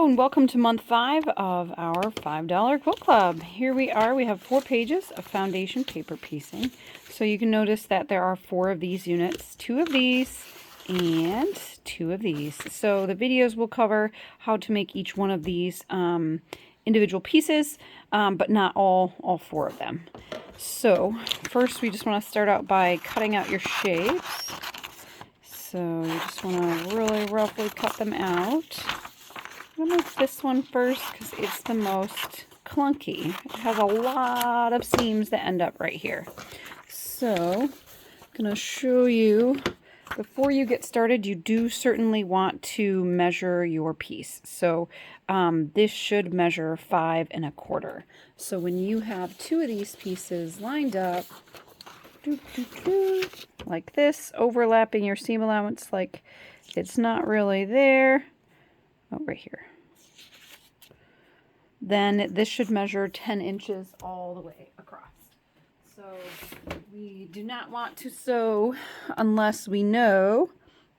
and welcome to month 5 of our $5 quilt club. Here we are. We have 4 pages of foundation paper piecing. So you can notice that there are 4 of these units, 2 of these, and 2 of these. So the videos will cover how to make each one of these individual pieces, but not all 4 of them. So first we just want to start out by cutting out your shapes. So you just want to really roughly cut them out. I'm going to make this one first because it's the most clunky. It has a lot of seams that end up right here. So I'm going to show you, before you get started, you do certainly want to measure your piece. So this should measure 5 1/4. So when you have 2 of these pieces lined up, like this, overlapping your seam allowance, like it's not really there. Oh, right here. Then this should measure 10 inches all the way across. So we do not want to sew unless we know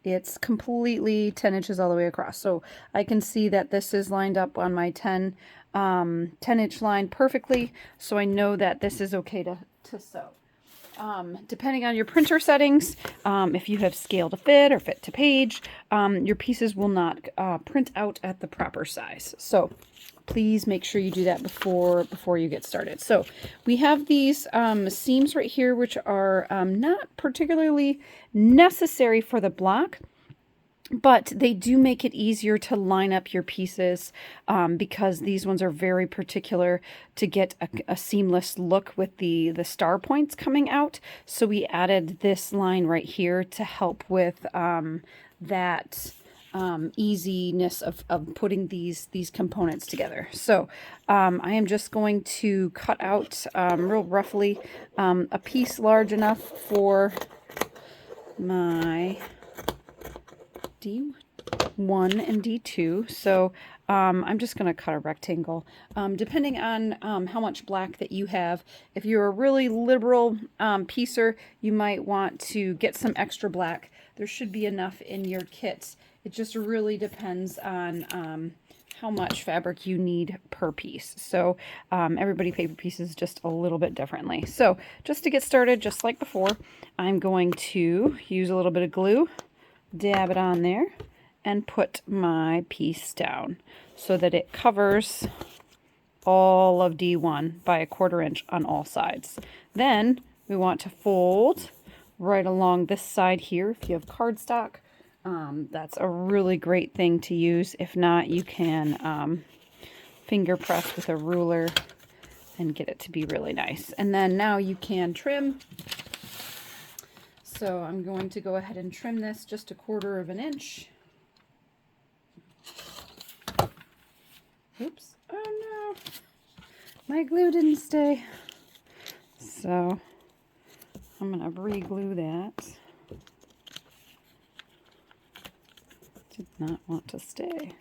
it's completely 10 inches all the way across. So I can see that this is lined up on my 10-inch line perfectly. So I know that this is okay to sew. Depending on your printer settings, if you have scale to fit or fit to page, your pieces will not print out at the proper size. So please make sure you do that before you get started. So we have these seams right here, which are not particularly necessary for the block, but they do make it easier to line up your pieces because these ones are very particular to get a seamless look with the star points coming out. So we added this line right here to help with that easiness of putting these components together. So I am just going to cut out real roughly a piece large enough for my D1 and D2. So I'm just going to cut a rectangle. Depending on how much black that you have, if you're a really liberal piecer, you might want to get some extra black. There should be enough in your kit. It just really depends on how much fabric you need per piece. So everybody paper pieces just a little bit differently. So just to get started, just like before, I'm going to use a little bit of glue, dab it on there, and put my piece down so that it covers all of D1 by 1/4 inch on all sides. Then we want to fold right along this side here. If you have cardstock, that's a really great thing to use. If not, you can finger press with a ruler and get it to be really nice. And then now you can trim. So I'm going to go ahead and trim this just 1/4 inch. Oops. Oh no. My glue didn't stay. So I'm going to re-glue that. Did not want to stay.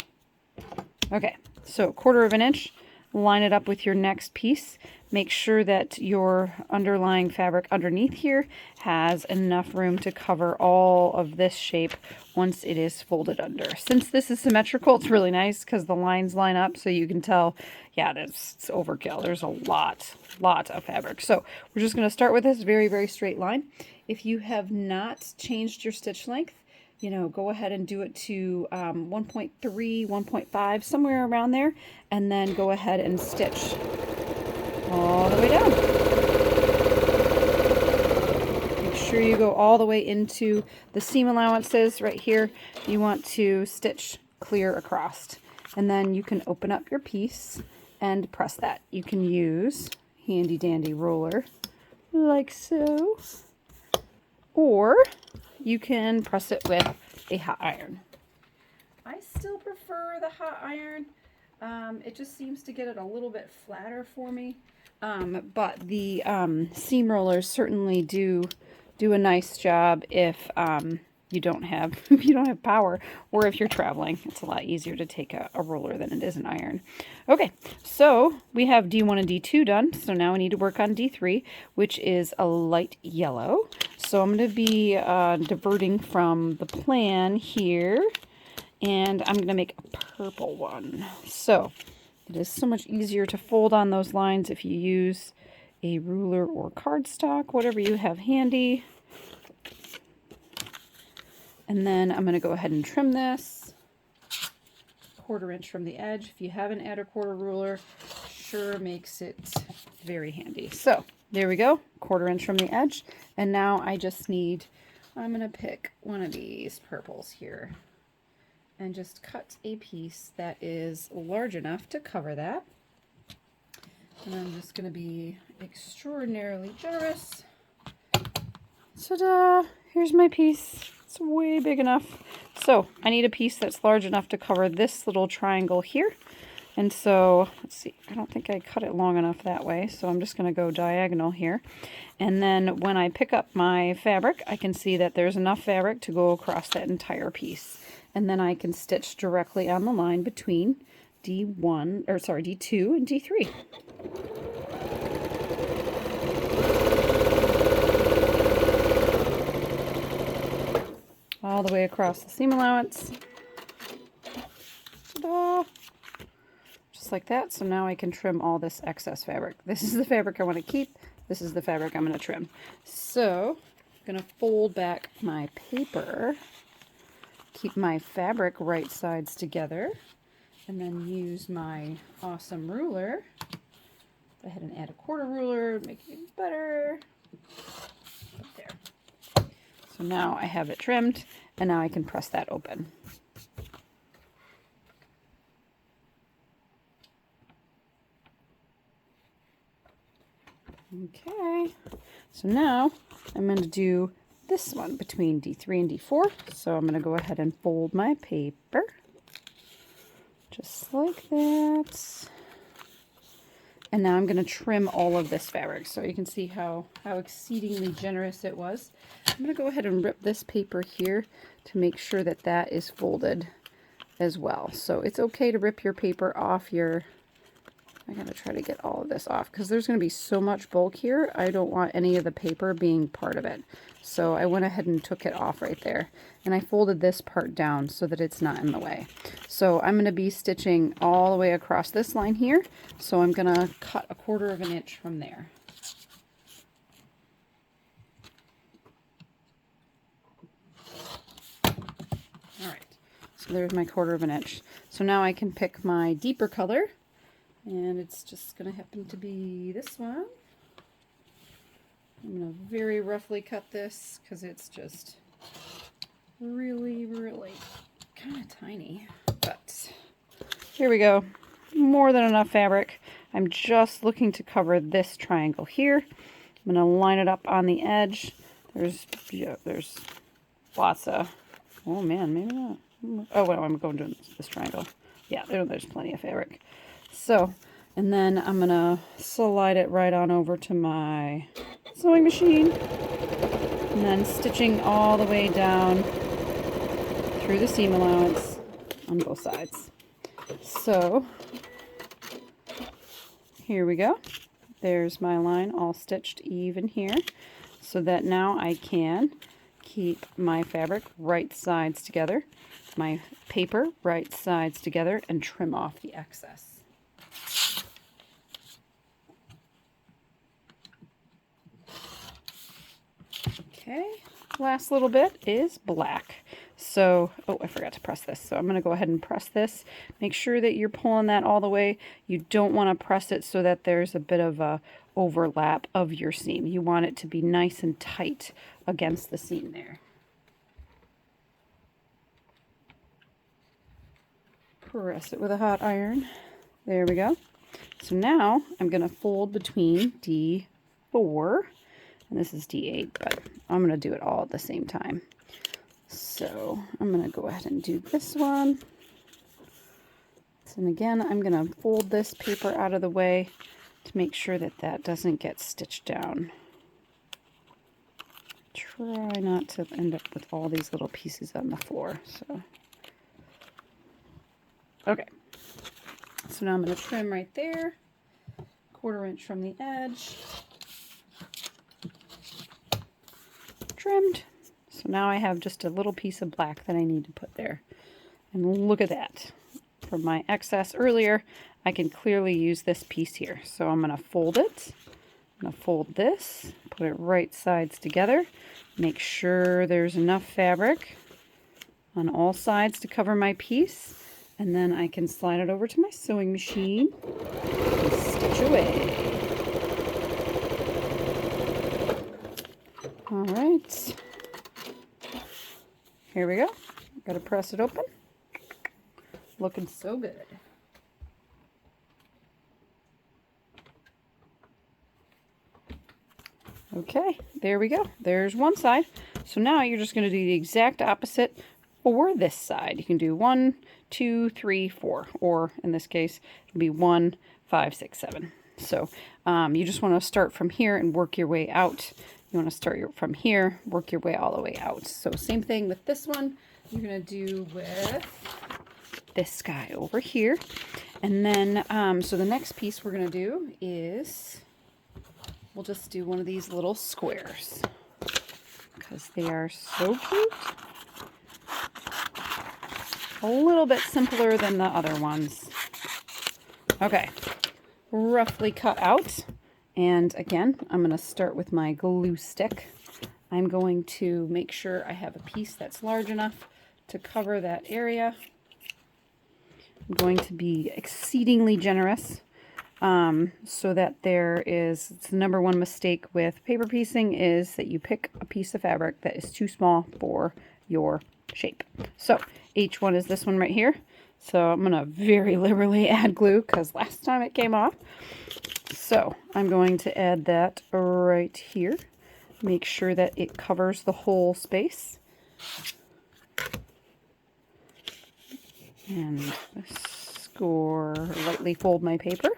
Okay, so 1/4 inch. Line it up with your next piece. Make sure that your underlying fabric underneath here has enough room to cover all of this shape once it is folded under. Since this is symmetrical, it's really nice because the lines line up so you can tell, yeah, it's overkill. There's a lot of fabric. So we're just going to start with this very, very straight line. If you have not changed your stitch length, go ahead and do it to 1.3, 1.5, somewhere around there, and then go ahead and stitch all the way down. Make sure you go all the way into the seam allowances right here. You want to stitch clear across, and then you can open up your piece and press that. You can use handy dandy roller like so, or you can press it with a hot iron. I still prefer the hot iron. It just seems to get it a little bit flatter for me. But the seam rollers certainly do a nice job if you don't have power, or if you're traveling. It's a lot easier to take a roller than it is an iron. Okay, so we have D1 and D2 done. So now we need to work on D3, which is a light yellow. So I'm going to be diverting from the plan here And I'm going to make a purple one. So it is so much easier to fold on those lines if you use a ruler or cardstock, whatever you have handy. And then I'm going to go ahead and trim this 1/4 inch from the edge. If you have an add or quarter ruler, sure makes it very handy. So there we go, 1/4 inch from the edge. And now I just need, I'm going to pick one of these purples here and just cut a piece that is large enough to cover that. And I'm just going to be extraordinarily generous. Ta-da! Here's my piece. It's way big enough. So I need a piece that's large enough to cover this little triangle here. And so, let's see, I don't think I cut it long enough that way, so I'm just going to go diagonal here. And then when I pick up my fabric, I can see that there's enough fabric to go across that entire piece. And then I can stitch directly on the line between D2 and D3. All the way across the seam allowance. Ta-da! Just like that. So now I can trim all this excess fabric. This is the fabric I want to keep. This is the fabric I'm going to trim. So I'm going to fold back my paper, keep my fabric right sides together, and then use my awesome ruler. Go ahead and add a 1/4 ruler, make it even better. There. So now I have it trimmed, and now I can press that open. Okay, so now I'm going to do this one between D3 and D4. So I'm going to go ahead and fold my paper, just like that. And now I'm going to trim all of this fabric so you can see how exceedingly generous it was. I'm going to go ahead and rip this paper here to make sure that that is folded as well. So it's okay to rip your paper off your... I gotta try to get all of this off because there's going to be so much bulk here. I don't want any of the paper being part of it. So I went ahead and took it off right there. And I folded this part down so that it's not in the way. So I'm going to be stitching all the way across this line here. So I'm going to cut 1/4 inch from there. All right. So there's my 1/4 inch. So now I can pick my deeper color. And it's just going to happen to be this one. I'm going to very roughly cut this because it's just really, really kind of tiny. But here we go. More than enough fabric. I'm just looking to cover this triangle here. I'm going to line it up on the edge. There's lots of... Oh man, maybe not. Oh, well, I'm going to do this triangle. Yeah, there's plenty of fabric. So, and then I'm going to slide it right on over to my sewing machine. And then stitching all the way down through the seam allowance on both sides. So, here we go. There's my line all stitched even here. So that now I can keep my fabric right sides together, my paper right sides together, and trim off the excess. Okay, last little bit is black. So, oh, I forgot to press this. So I'm going to go ahead and press this. Make sure that you're pulling that all the way. You don't want to press it so that there's a bit of a overlap of your seam. You want it to be nice and tight against the seam there. Press it with a hot iron. There we go. So now I'm going to fold between D4. And this is D8, but I'm going to do it all at the same time. So I'm going to go ahead and do this one. And again, I'm going to fold this paper out of the way to make sure that that doesn't get stitched down. Try not to end up with all these little pieces on the floor. So, okay. So now I'm going to trim right there, 1/4 inch from the edge. Trimmed. So now I have just a little piece of black that I need to put there. And look at that. From my excess earlier, I can clearly use this piece here. So I'm going to fold it. I'm going to fold this, put it right sides together, make sure there's enough fabric on all sides to cover my piece, and then I can slide it over to my sewing machine and stitch away. All right, here we go. Got to press it open. Looking so good. Okay, there we go. There's one side. So now you're just going to do the exact opposite for this side. You can do 1, 2, 3, 4, or in this case, it'll be 1, 5, 6, 7. So you just want to start from here and work your way out. You want to start from here, work your way all the way out. So same thing with this one. You're going to do with this guy over here. And then, so the next piece we're going to do is, we'll just do one of these little squares because they are so cute. A little bit simpler than the other ones. Okay, roughly cut out. And again, I'm going to start with my glue stick. I'm going to make sure I have a piece that's large enough to cover that area. I'm going to be exceedingly generous so that it's the number one mistake with paper piecing is that you pick a piece of fabric that is too small for your shape. So H1 is this one right here. So I'm going to very liberally add glue because last time it came off. So I'm going to add that right here. Make sure that it covers the whole space. And lightly fold my paper.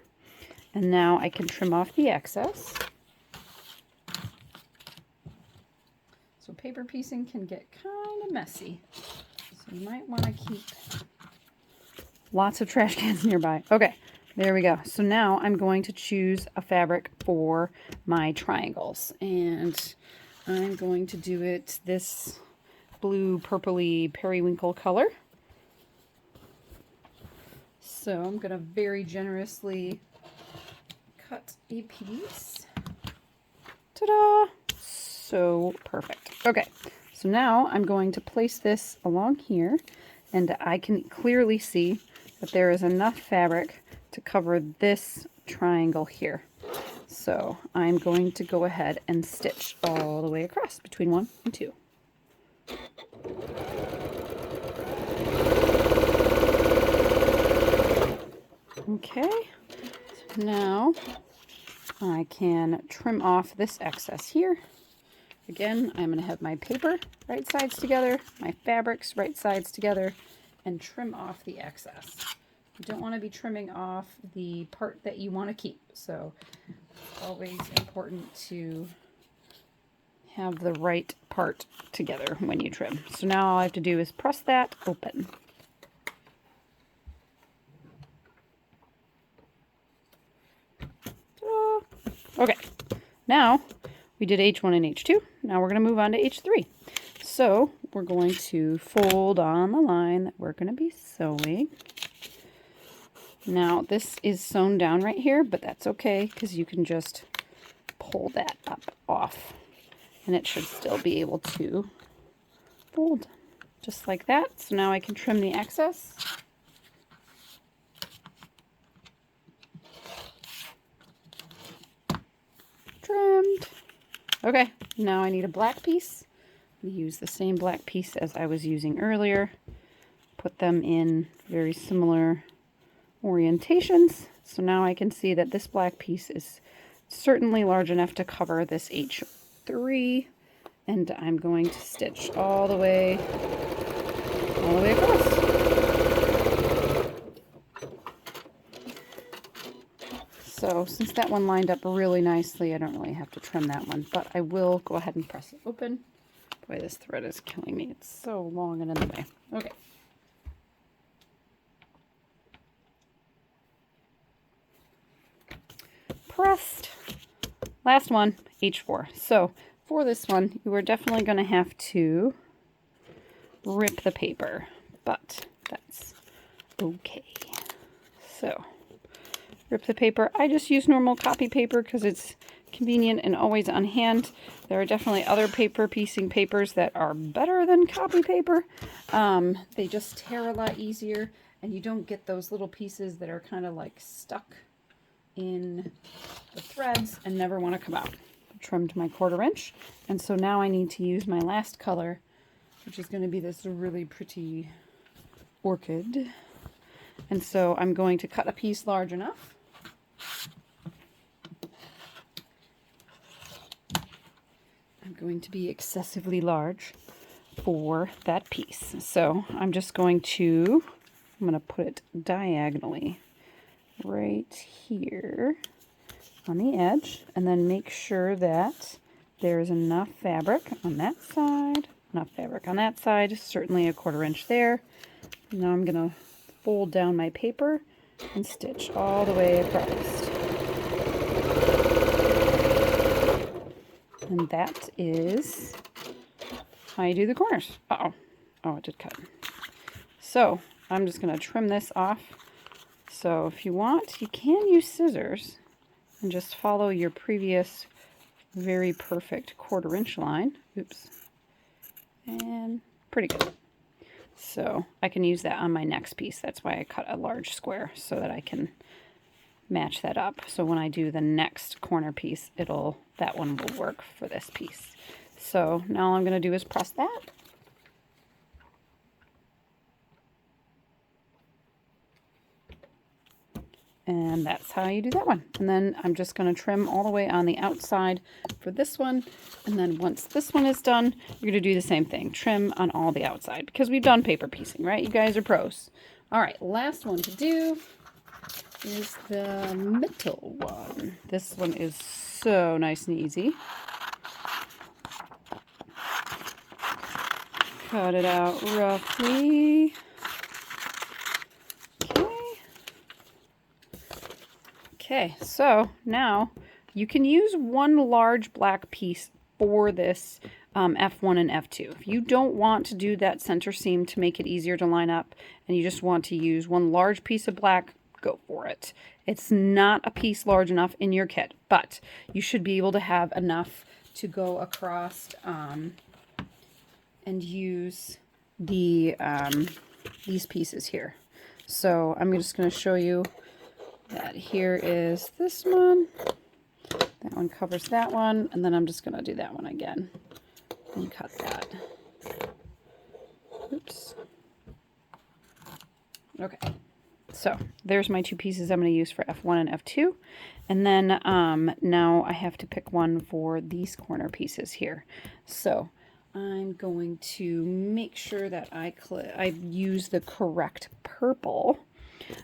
And now I can trim off the excess. So paper piecing can get kind of messy. So you might want to keep lots of trash cans nearby. Okay, there we go. So now I'm going to choose a fabric for my triangles. And I'm going to do it this blue purpley periwinkle color. So I'm going to very generously cut a piece. Ta-da! So perfect. Okay, so now I'm going to place this along here, and I can clearly see that there is enough fabric to cover this triangle here. So I'm going to go ahead and stitch all the way across between 1 and 2. Okay, so now I can trim off this excess here. Again, I'm going to have my paper right sides together, my fabrics right sides together, and trim off the excess. You don't want to be trimming off the part that you want to keep, so it's always important to have the right part together when you trim. So now all I have to do is press that open. Okay, now we did H1 and H2. Now we're going to move on to H3. So we're going to fold on the line that we're going to be sewing. Now this is sewn down right here, but that's okay because you can just pull that up off and it should still be able to fold just like that. So now I can trim the excess. Trimmed. Okay, now I need a black piece. I'm going to use the same black piece as I was using earlier. Put them in very similar orientations. So now I can see that this black piece is certainly large enough to cover this H3. And I'm going to stitch all the way across. So since that one lined up really nicely, I don't really have to trim that one, but I will go ahead and press it open. Boy, this thread is killing me. It's so long and in the way. Okay. Pressed. Last one, H4. So for this one, you are definitely going to have to rip the paper, but that's Okay, so rip the paper. I just use normal copy paper because it's convenient and always on hand. There are definitely other paper piecing papers that are better than copy paper. They just tear a lot easier, and you don't get those little pieces that are kind of like stuck in the threads and never want to come out. Trimmed my 1/4 inch, and so now I need to use my last color, which is going to be this really pretty orchid. And so I'm going to cut a piece large enough. I'm going to be excessively large for that piece. So I'm just going to put it diagonally right here on the edge, and then make sure that there's enough fabric on that side, enough fabric on that side, certainly a 1/4 inch there. And now I'm going to fold down my paper and stitch all the way across. And that is how you do the corners. Uh-oh. Oh, it did cut. So I'm just going to trim this off. So if you want, you can use scissors and just follow your previous very perfect 1/4 inch line. Oops. And pretty good. So I can use that on my next piece. That's why I cut a large square, so that I can match that up. So when I do the next corner piece, that one will work for this piece. So now all I'm going to do is press that. And that's how you do that one. And then I'm just going to trim all the way on the outside for this one. And then once this one is done, you're going to do the same thing. Trim on all the outside, because we've done paper piecing, right? You guys are pros. All right, last one to do is the middle one. This one is so nice and easy. Cut it out roughly. Okay, so now you can use one large black piece for this F1 and F2. If you don't want to do that center seam to make it easier to line up, and you just want to use one large piece of black, go for it. It's not a piece large enough in your kit, but you should be able to have enough to go across and use these pieces here. So I'm just going to show you that here is this one. That one covers that one, and then I'm just going to do that one again and cut that. Oops. Okay. So there's my two pieces I'm going to use for F1 and F2. And then now I have to pick one for these corner pieces here. So I'm going to make sure that I use the correct purple.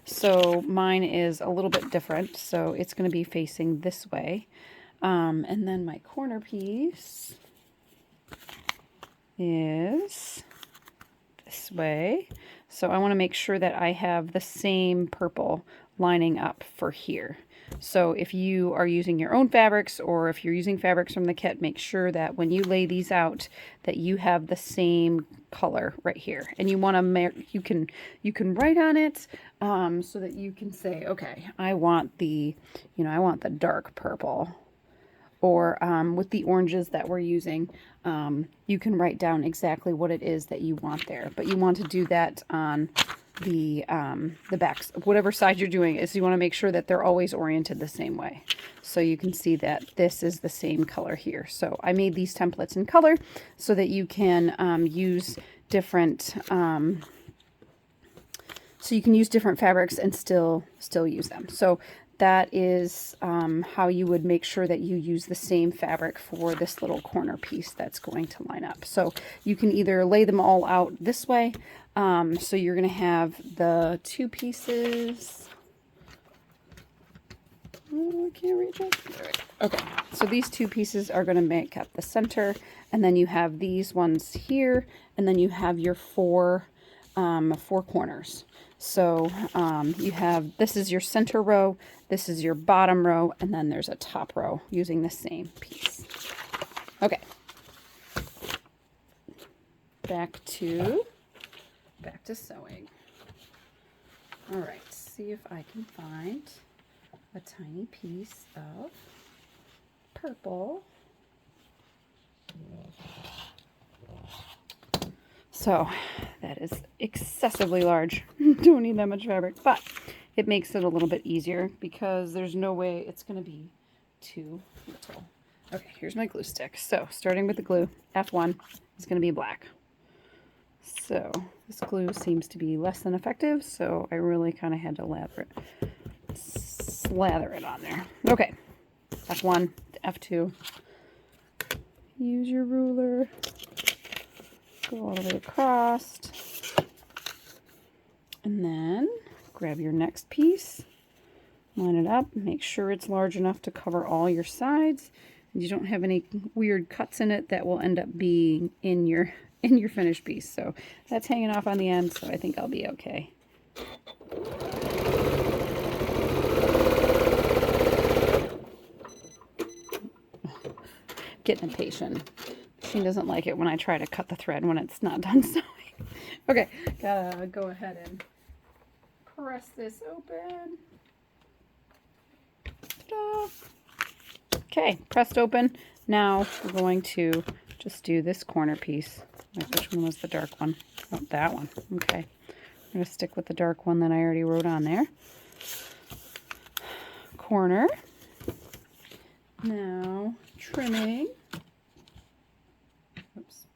So mine is a little bit different, so it's going to be facing this way. And then my corner piece is this way. So I want to make sure that I have the same purple lining up for here. So if you are using your own fabrics, or if you're using fabrics from the kit, make sure that when you lay these out that you have the same color right here. And you want to you can write on it so that you can say, okay, I want the dark purple. Or with the oranges that we're using, you can write down exactly what it is that you want there. But you want to do that on the backs, whatever side you're doing is. You want to make sure that they're always oriented the same way. So you can see that this is the same color here. So I made these templates in color so that you can use different fabrics and still use them. So that is how you would make sure that you use the same fabric for this little corner piece that's going to line up. So you can either lay them all out this way. So you're going to have the two pieces. Oh, I can't reach it. There we go. Okay, so these two pieces are going to make up the center, and then you have these ones here, and then you have your four corners. So you have, this is your center row, this is your bottom row, and then there's a top row using the same piece. Okay. Back to sewing. All right, see if I can find a tiny piece of purple. So that is excessively large. Don't need that much fabric, but it makes it a little bit easier because there's no way it's going to be too little. Okay, here's my glue stick. So starting with the glue, F1 is going to be black. So this glue seems to be less than effective, so I really kind of had to slather it on there. Okay, F1 to F2. Use your ruler. Go all the way across. And then grab your next piece. Line it up. Make sure it's large enough to cover all your sides. And you don't have any weird cuts in it that will end up being in your finished piece. So that's hanging off on the end, so I think I'll be okay. Getting impatient. She doesn't like it when I try to cut the thread when it's not done sewing. Okay, gotta go ahead and press this open. Ta-da. Okay, pressed open. Now we're going to just do this corner piece. Which one was the dark one? Oh, that one. Okay. I'm going to stick with the dark one that I already wrote on there. Corner. Now trimming. Oops.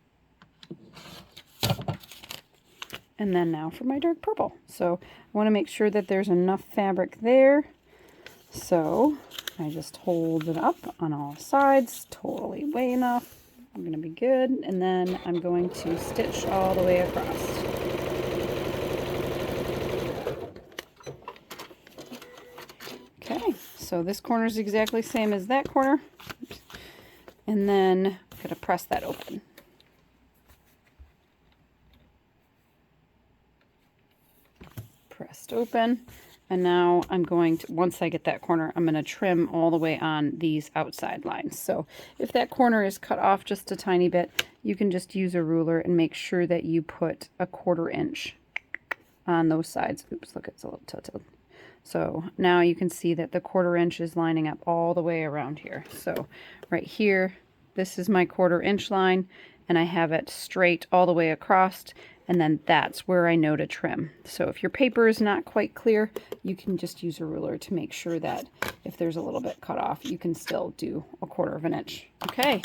And then now for my dark purple. So I want to make sure that there's enough fabric there. So I just hold it up on all sides, totally way enough. I'm going to be good. And then I'm going to stitch all the way across. Okay, so this corner is exactly the same as that corner. And then I'm going to press that open. Pressed open. And now I'm going to, once I get that corner, I'm going to trim all the way on these outside lines. So if that corner is cut off just a tiny bit, you can just use a ruler and make sure that you put a 1/4 inch on those sides. Oops, look, it's a little tilted. So now you can see that the 1/4 inch is lining up all the way around here. So right here, this is my 1/4 inch line, and I have it straight all the way across. And then that's where I know to trim. So if your paper is not quite clear, you can just use a ruler to make sure that if there's a little bit cut off, you can still do a 1/4 inch. Okay,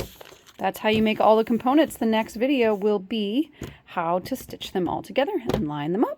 that's how you make all the components. The next video will be how to stitch them all together and line them up.